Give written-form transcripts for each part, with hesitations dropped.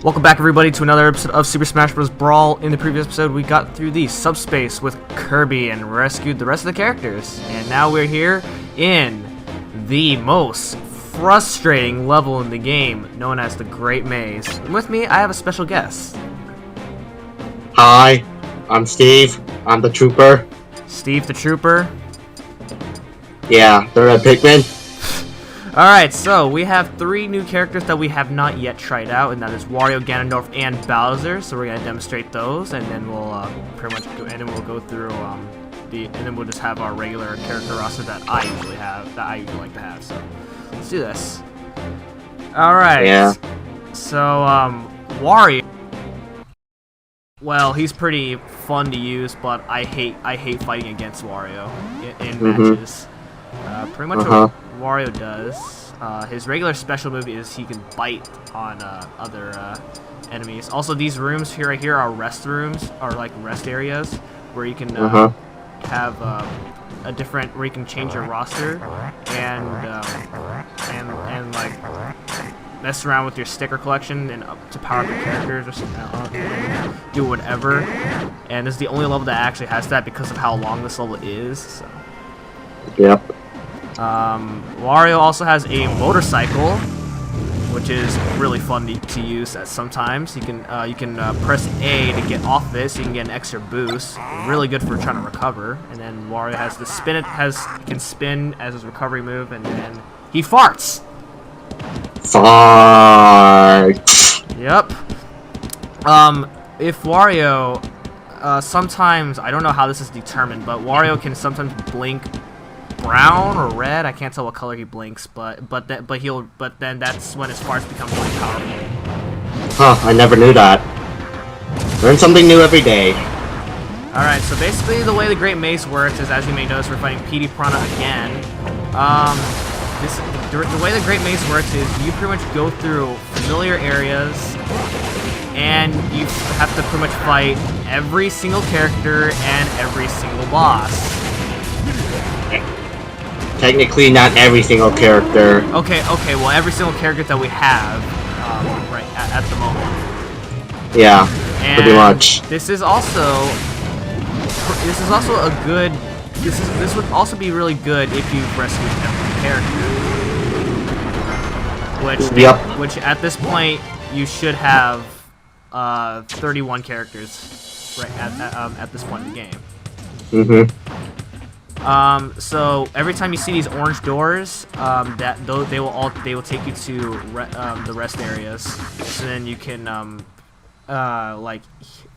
Welcome back, everybody, to another episode of Super Smash Bros. Brawl. In the previous episode, we got through the subspace with Kirby and rescued the rest of the characters. And now we're here in the most frustrating level in the game, known as the Great Maze. And with me, I have a special guest. Hi, I'm Steve. I'm the Trooper. Steve the Trooper. Yeah, they're a Pikmin. Alright, so we have three new characters that we have not yet tried out, and that is Wario, Ganondorf, and Bowser. So we're gonna demonstrate those, and then we'll pretty much go, and then we'll go through and then we'll just have our regular character roster that I usually like to have. So let's do this. Alright. Yeah. So Wario. Well, he's pretty fun to use, but I hate fighting against Wario in matches. Pretty much what Wario does. His regular special move is he can bite on other enemies. Also, these rooms right here are rest rooms, or like rest areas, where you can have a different, where you can change your roster and like mess around with your sticker collection and to power up your characters or something, do whatever. And this is the only level that actually has that because of how long this level is. So. Yep. Wario also has a motorcycle, which is really fun to use at sometimes. You can press A to get off this, so you can get an extra boost. Really good for trying to recover. And then Wario has the spin. He can spin as his recovery move, and then he farts. Farts. Yep. If Wario, sometimes, I don't know how this is determined, but Wario can sometimes blink brown or red. I can't tell what color he blinks, but then that's when his farts become really powerful. Huh, I never knew that. Learn something new every day. Alright, so basically the way the Great Maze works is, as you may notice, we're fighting PD Piranha again. The way the Great Maze works is you pretty much go through familiar areas, and you have to pretty much fight every single character and every single boss. Technically, not every single character. Okay, well, every single character that we have right at the moment. Yeah, and pretty much. This is also a good. This would also be really good if you've rescued every character. Which at this point you should have 31 characters right at this point in the game. So every time you see these orange doors, they will take you to the rest areas. So then you can like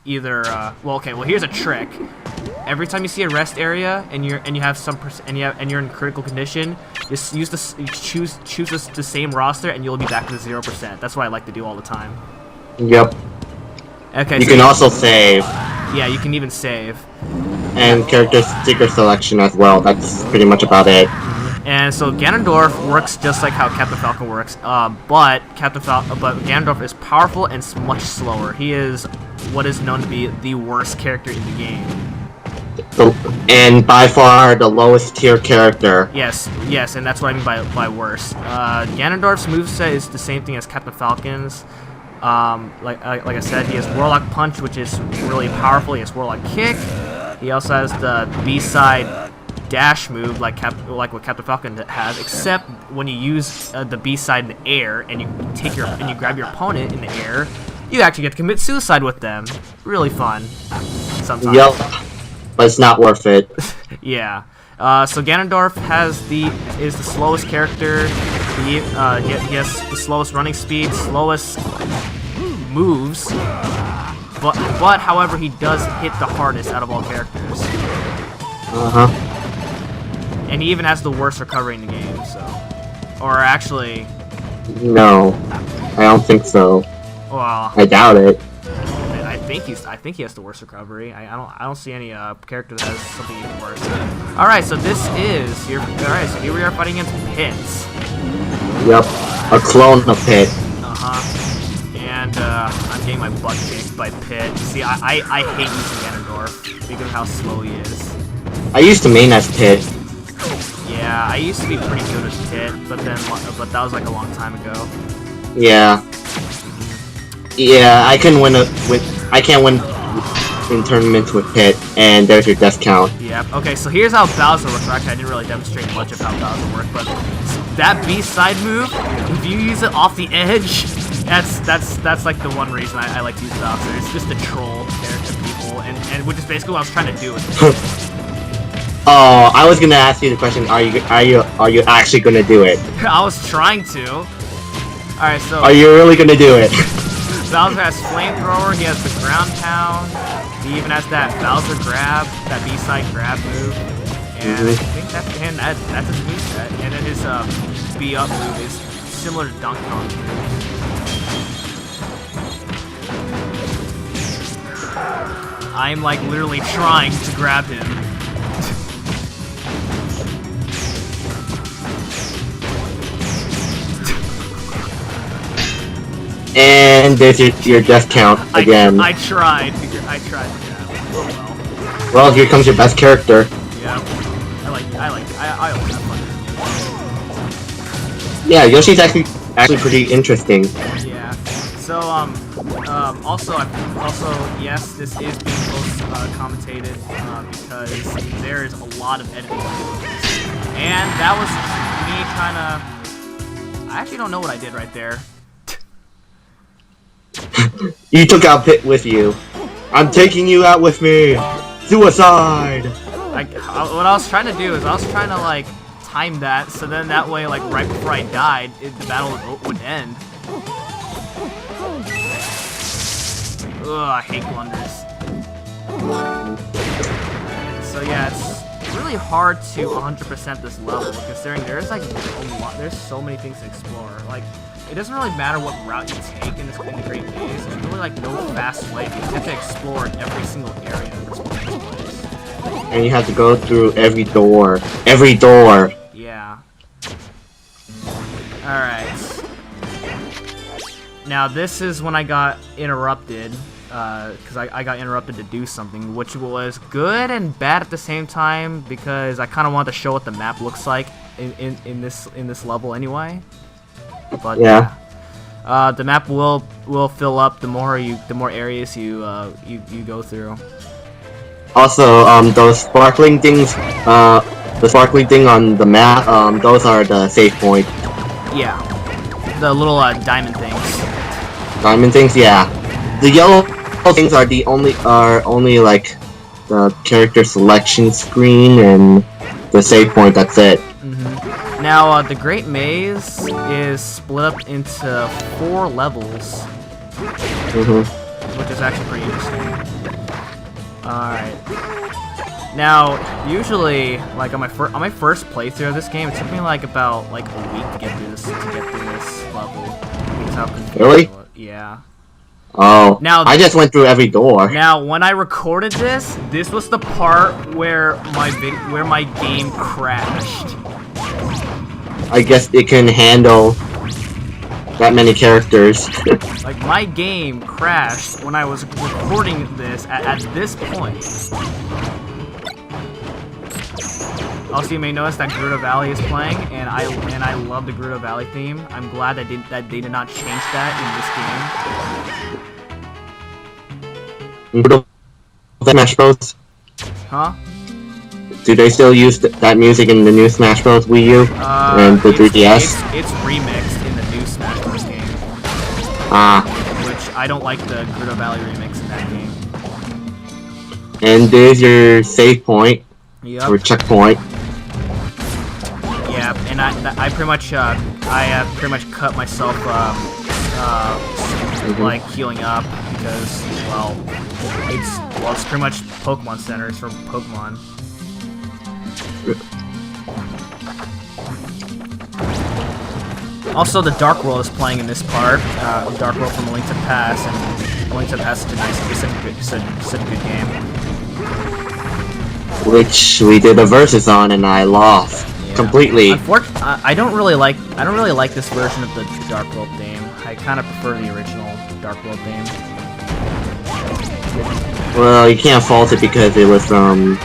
either well, here's a trick. Every time you see a rest area and you're in critical condition, just choose the same roster and you'll be back to 0%. That's what I like to do all the time. Yep. Okay. You can also save. Yeah, you can even save. And character sticker selection as well. That's pretty much about it. And so Ganondorf works just like how Captain Falcon works, but Ganondorf is powerful and much slower. He is what is known to be the worst character in the game. And by far the lowest tier character. Yes, and that's what I mean by worst. Ganondorf's moveset is the same thing as Captain Falcon's. Like I said, he has Warlock Punch, which is really powerful. He has Warlock Kick. He also has the B-side dash move, like what Captain Falcon has, except when you use the B-side in the air and you grab your opponent in the air, you actually get to commit suicide with them. Really fun. Sometimes. Yep. But it's not worth it. Yeah. So Ganondorf is the slowest character. He has the slowest running speed, slowest moves, but however he does hit the hardest out of all characters. And he even has the worst recovery in the game. So, or actually, no, I don't think so. Well, I doubt it. I think he has the worst recovery. I don't see any character that has something even worse. All right, so this is here. All right, so here we are fighting against Pits. Yep, a clone of Pit. And I'm getting my butt kicked by Pit. See, I hate using Ganondorf because of how slow he is. I used to main as Pit. Yeah, I used to be pretty good with Pit, but that was like a long time ago. Yeah. Yeah, I can win I can't win in tournaments with Pit, and there's your death count. Yeah. Okay, so here's how Bowser works. Actually, I didn't really demonstrate much of how Bowser works, but that B-side move, if you use it off the edge, that's like the one reason I like to use Bowser. It's just to troll character people, and which is basically what I was trying to do with it. Oh, I was gonna ask you the question. Are you actually gonna do it? I was trying to. All right, so are you really gonna do it? Bowser has flamethrower. He has the ground pound. He even has that Bowser grab, that B-side grab move, and I think that's his moveset. And then his B up move is similar to Donkey Kong's move. I'm like literally trying to grab him. And there's your death count again. I tried to grab him. Oh well. Well, here comes your best character. Yeah. I always have fun. Yeah, Yoshi's actually pretty interesting. Yeah. So also yes, this is being post commentated because there is a lot of editing to this, and that was me trying to. I actually don't know what I did right there. You took out Pit with you. I'm taking you out with me. Suicide. What I was trying to do is I was trying to like time that so then that way like right before I died, the battle would end. Ugh, I hate blunders. So yeah, it's really hard to 100% this level considering there's like a lot. There's so many things to explore. Like. It doesn't really matter what route you take in the Great Maze. There's really like no fast way because you have to explore every single area in this place. And you have to go through every door. Every door. Yeah. Alright. Now this is when I got interrupted. Because I got interrupted to do something, which was good and bad at the same time because I kind of wanted to show what the map looks like in this level anyway. But yeah, the map will fill up the more areas you go through. Also, those sparkling things, the sparkling thing on the map, those are the save point. Yeah, the little diamond things. Diamond things, yeah. The yellow things are only like the character selection screen and the save point. That's it. Now, the Great Maze is split up into 4 levels, which is actually pretty interesting. Alright. Now, usually, like on my first playthrough of this game, it took me like about like a week to get through this level. Because how confusing really? it was. Yeah. Oh. Now, I just went through every door. Now, when I recorded this was the part where my game crashed. I guess it can handle that many characters. Like, my game crashed when I was recording this at this point. Also, you may notice that Gerudo Valley is playing, and I love the Gerudo Valley theme. I'm glad that they did not change that in this game. Smash Bros. Huh? Do they still use that music in the new Smash Bros. Wii U and the 3DS? It's remixed in the new Smash Bros. Game. Which I don't like the Gerudo Valley remix in that game. And there's your save point. Yep. Or checkpoint. Yeah, and I pretty much cut myself like healing up because it's pretty much Pokemon centers for Pokemon. Also, the Dark World is playing in this part. Dark World from A Link to the Past, and A Link to the Past is such a good game. Which we did a versus on, and I lost completely. Unfortunately, I don't really like this version of the Dark World theme. I kind of prefer the original Dark World theme. Well, you can't fault it because it was from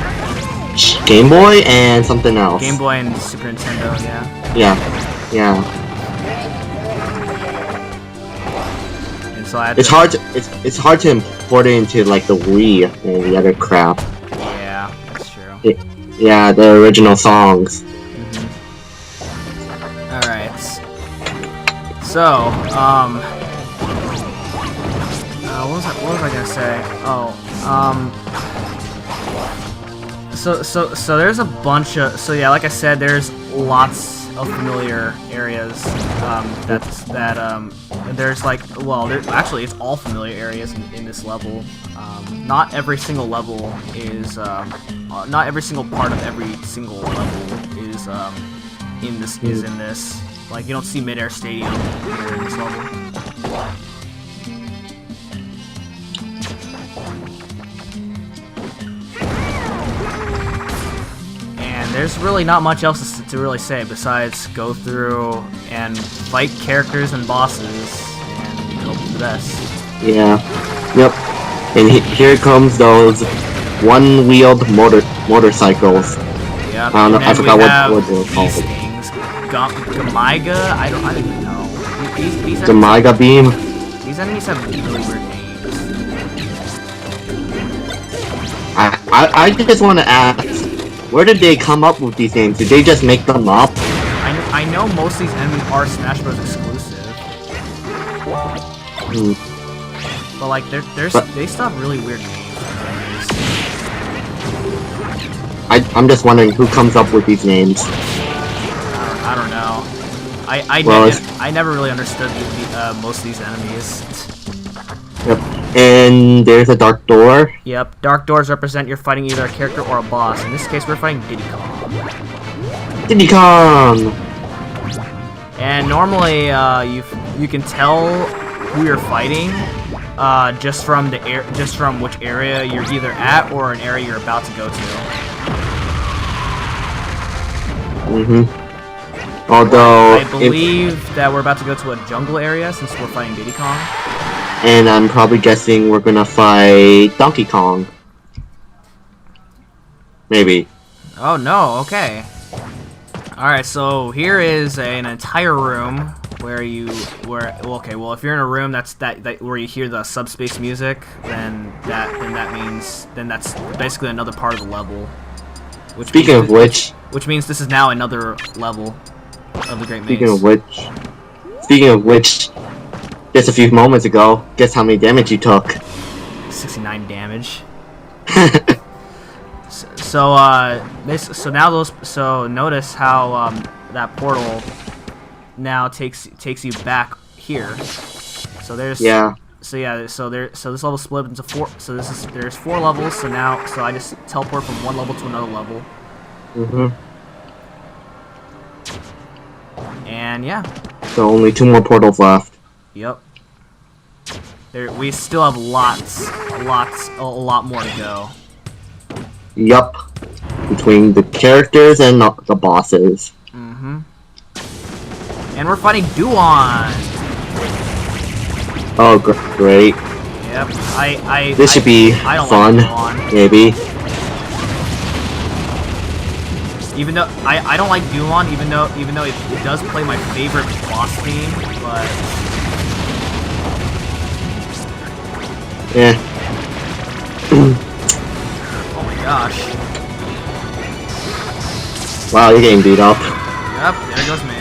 Game Boy and something else. Game Boy and Super Nintendo, yeah. Yeah. And so I had it's hard. It's hard to import it into like the Wii and the other crap. Yeah, that's true. Yeah, the original songs. All right. So, what was I gonna say? Oh, so there's a bunch of, so yeah, like I said, there's lots of familiar areas, there's like, well, actually it's all familiar areas in this level. Not every single level is, not every single part of every single level is, in this. Like, you don't see Mid-Air Stadium here in this level. And there's really not much else to really say besides go through and fight characters and bosses and hope for the best. Yeah. Yep. And here comes those one-wheeled motorcycles. Yep. I don't know. I forgot what they're called. Gamiga? I don't even know. These Gamiga Beam? These enemies have really weird names. I just want to ask, where did they come up with these names? Did they just make them up? I know most of these enemies are Smash Bros. Exclusive. But like, they still have really weird names. I'm just wondering who comes up with these names. I don't know. I never really understood most of these enemies. Yep. And there's a dark door. Yep. Dark doors represent you're fighting either a character or a boss. In this case, we're fighting Diddy Kong. Diddy Kong! And normally, you can tell who you're fighting just from which area you're either at or an area you're about to go to. Although I believe that we're about to go to a jungle area since we're fighting Diddy Kong. And I'm probably guessing we're gonna fight Donkey Kong. Maybe. Oh no, okay. Alright, so here is an entire room where well, if you're in a room that's where you hear the subspace music, then that's basically another part of the level. Which means this is now another level of the Great Maze. Speaking of which, just a few moments ago, guess how many damage you took? 69 damage. So notice how that portal now takes you back here. So there's So this level split into 4. So there's 4 levels. So I just teleport from one level to another level. And yeah. So only 2 more portals left. Yep. We still have a lot more to go. Yup. Between the characters and the bosses. And we're fighting Duon! Oh, great. Yep. This should be fun, like maybe. Even though I don't like Duon, even though it does play my favorite boss theme, but yeah. Oh my gosh. Wow, you're getting beat up. Yep, there goes me.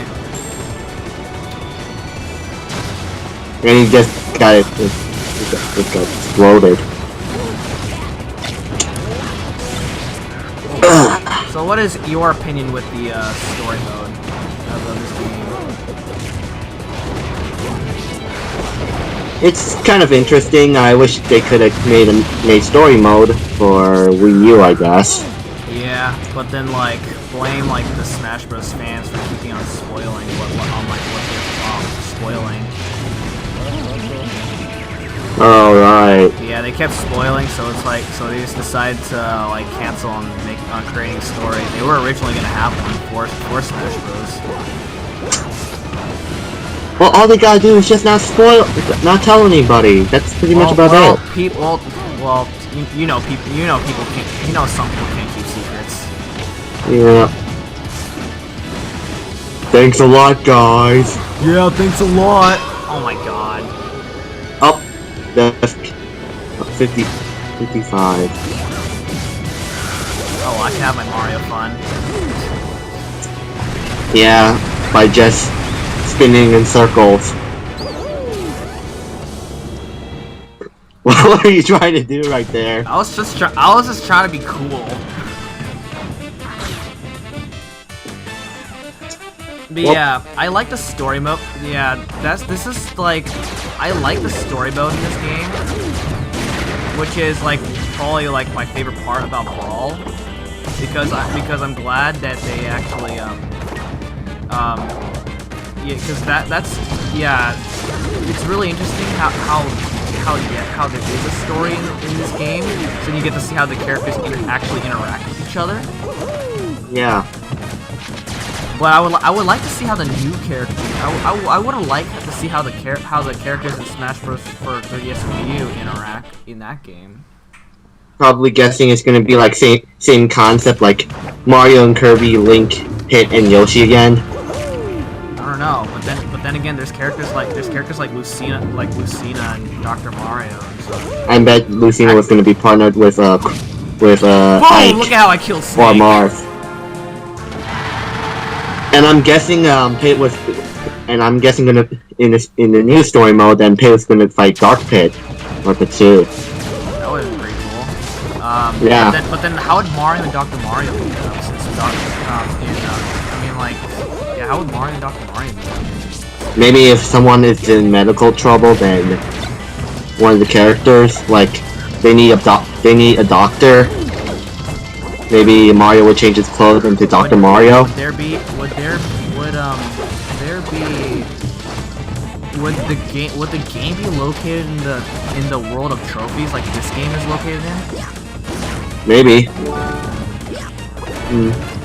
And you just got it. It got exploded. So what is your opinion with the story mode of this game? It's kind of interesting. I wish they could have made story mode for Wii U, I guess. Yeah, but then like blame like the Smash Bros fans for keeping on spoiling what they're spoiling. Oh right. Yeah, they kept spoiling, so it's like they just decided to like cancel on creating a story. They were originally gonna have one for Smash Bros. Well, all they gotta do is just not tell anybody. That's pretty much about it. You know some people can't keep secrets. Yeah. Thanks a lot, guys. Yeah, thanks a lot. Oh my god. Oh, 50, 55. Oh, I can have my Mario fun. Yeah, by just spinning in circles. What are you trying to do right there? I was just trying to be cool. But yeah, I like the story mode. Yeah, this is like, I like the story mode in this game, which is like probably like my favorite part about Brawl, because I'm glad that they actually yeah, because it's really interesting how there is a story in this game, so you get to see how the characters actually interact with each other. Yeah. But I would like to see how the new characters. I would have liked to see how the characters in Smash Bros. For 3DS and Wii U interact in that game. Probably guessing it's gonna be like same concept, like Mario and Kirby, Link, Pit, and Yoshi again. I don't know, but then again, there's characters like Lucina and Dr. Mario and stuff. I bet Lucina was gonna be partnered with Whoa! Ike Look at how I killed Snake. or Marth. And I'm guessing Pit was, and I'm guessing gonna in the new story mode, then Pit was gonna fight Dark Pit or Pit 2. That would have been pretty cool. Yeah. But then how would Mario and Dr. Mario meet up? Since how would Mario and Dr. Mario meet up? Maybe if someone is in medical trouble, then one of the characters, like they need a doctor. Maybe Mario would change his clothes into Dr. Mario. Would the game be located in the world of trophies like this game is located in? Maybe.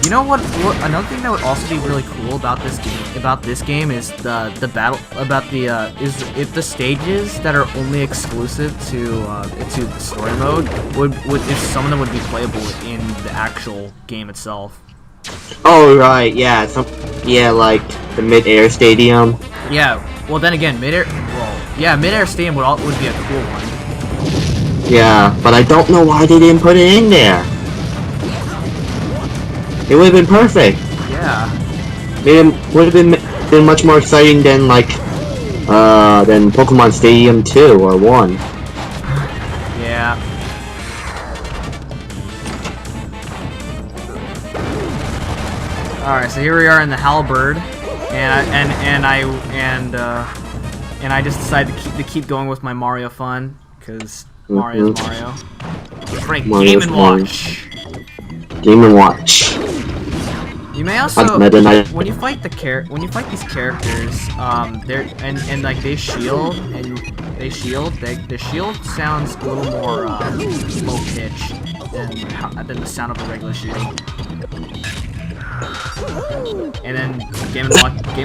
You know what? Another thing that would also be really cool about this game is the battle about is if the stages that are only exclusive to the story mode would if some of them would be playable in the actual game itself. Oh right, yeah, like the mid-air stadium. Yeah. Well, then again, mid-air stadium would be a cool one. Yeah, but I don't know why they didn't put it in there. It would have been perfect. Yeah. It would have been much more exciting than like than Pokemon Stadium 2 or 1. Yeah. All right, so here we are in the Halberd, and I just decided to keep going with my Mario fun because Mario's Mario. Frank, Game & Watch. Game & Watch. You may also when you fight these characters, they shield the shield sounds a little more low pitch than the sound of a regular shield. And then Game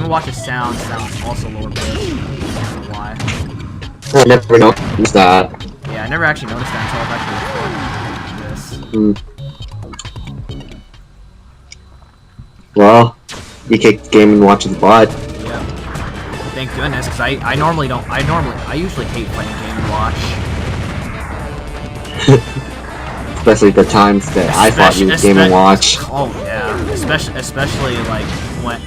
& Watch's sounds also lower pitch. I don't know why. I never noticed that. Yeah, I never actually noticed that until I was actually recording this. Well, you kicked Game & Watch's butt. Yeah. Thank goodness, because I usually hate fighting Game & Watch. Especially the times that I fought you with Game & Watch. Oh yeah, especially like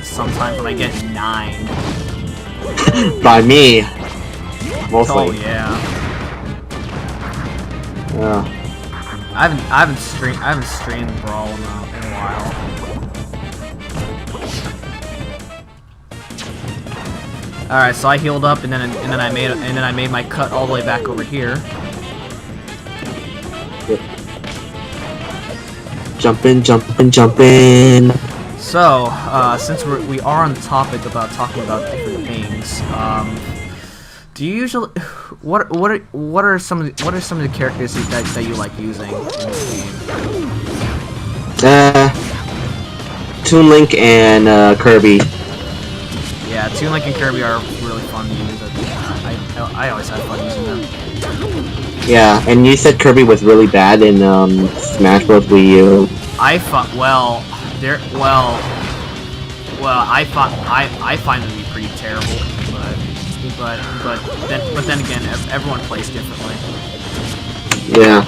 sometimes when I get 9. By me. Mostly. Oh yeah. Yeah. I haven't streamed Brawl in a while. All right, so I healed up, and then I made my cut all the way back over here. Jumping, jumping, jumping. So, since we are on the topic about talking about different things, do you usually what are some of the characters that you like using in this game? Toon Link and Kirby. Yeah, Toon Link and Kirby are really fun to use. I always have fun using them. Yeah, and you said Kirby was really bad in Smash Bros. Wii U. I find I find them to be pretty terrible, but then again, everyone plays differently. Yeah.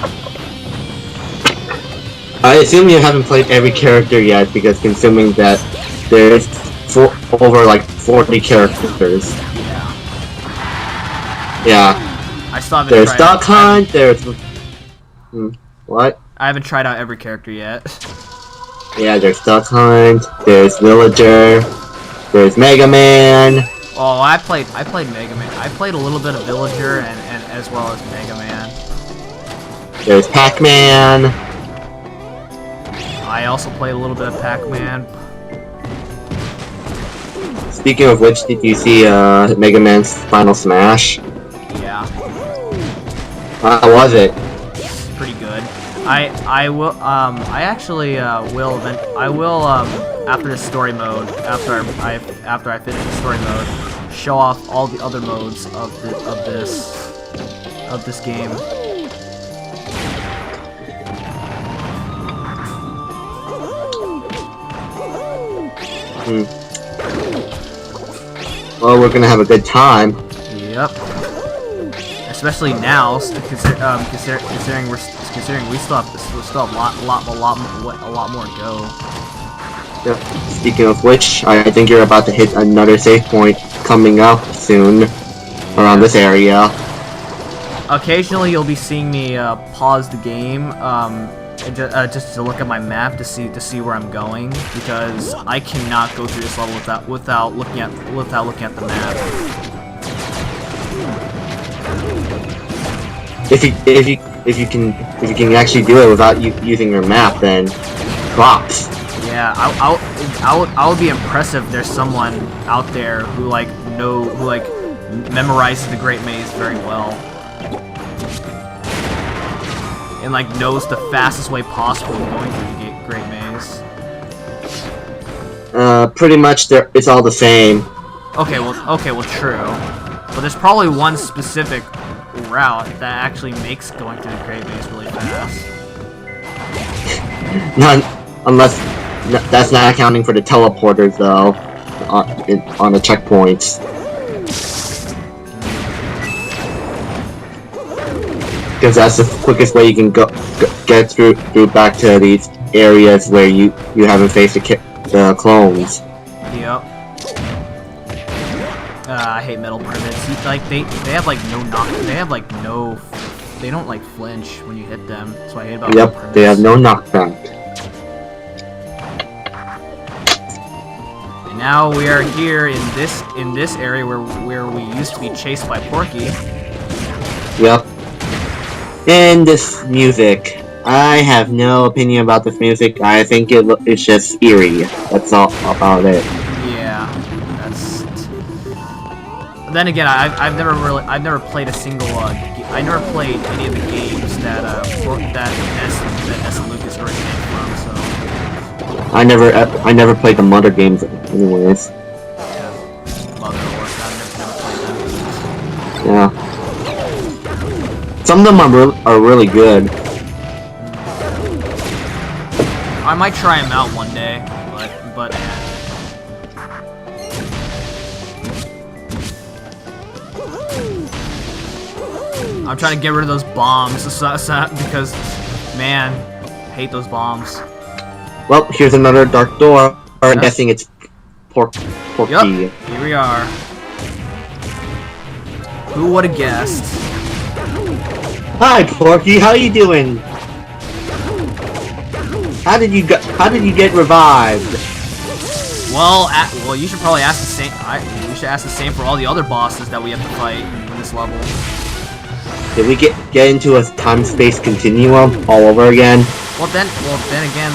I assume you haven't played every character yet, because consuming that there's over like 40 characters. Yeah. Yeah. I still haven't There's tried Duck Hunt, there's... what? I haven't tried out every character yet. Yeah, there's Duck Hunt, there's Villager, there's Mega Man. Oh, I played Mega Man. I played a little bit of Villager and as well as Mega Man. There's Pac-Man. I also played a little bit of Pac-Man. Speaking of which, did you see Mega Man's Final Smash? Yeah. How was it? It's pretty good. I actually will after the story mode, after I finish the story mode, show off all the other modes of this game. Well, we're gonna have a good time. Yep. Especially now, considering we still have a lot more to go. Yep. Speaking of which, I think you're about to hit another save point coming up soon, around this area. Occasionally, you'll be seeing me pause the game, just to look at my map to see where I'm going, because I cannot go through this level without looking at the map. If you can actually do it without using your map, then props. Yeah, I would be impressed if there's someone out there who memorizes the Great Maze very well. And knows the fastest way possible going through the Great Maze. Pretty much it's all the same. Okay, well, true. But there's probably one specific route that actually makes going through the Great Maze really fast. Unless that's not accounting for the teleporters, though, on the checkpoints. Because that's the quickest way you can get through back to these areas where you haven't faced the clones. Yep. I hate metal pyramids. They have no knock. They don't flinch when you hit them. That's what I hate about metal pyramids. Yep, they have no knockback. And now we are here in this area where we used to be chased by Porky. Yep. And this music. I have no opinion about this music. I think it's just eerie. That's all about it. Yeah, that's. Then again, I've never played a single. I never played any of the games that Ness and Lucas originated from. So. I never played the Mother games, anyways. Yeah, Mother or I've never played them. Yeah. Some of them are really good. I might try them out one day, but I'm trying to get rid of those bombs because, man, hate those bombs. Well, here's another dark door. I'm guessing it's Porky. Yup, here we are. Who would have guessed? Hi, Porky. How you doing? How did you get revived? Well, you should probably ask the same. You should ask the same for all the other bosses that we have to fight in this level. Did we get into a time-space continuum all over again? Well then again,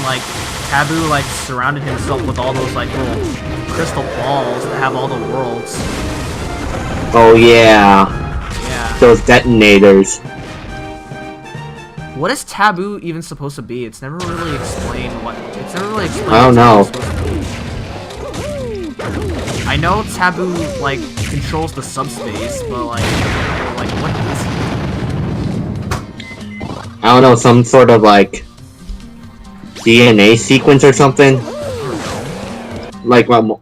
Taboo surrounded himself with all those little crystal balls that have all the worlds. Oh yeah. Yeah. Those detonators. What is Taboo even supposed to be? It's never really explained what. It's never really explained. I don't know. I know Taboo controls the subspace, but what is he? I don't know, some sort of DNA sequence or something. I don't know.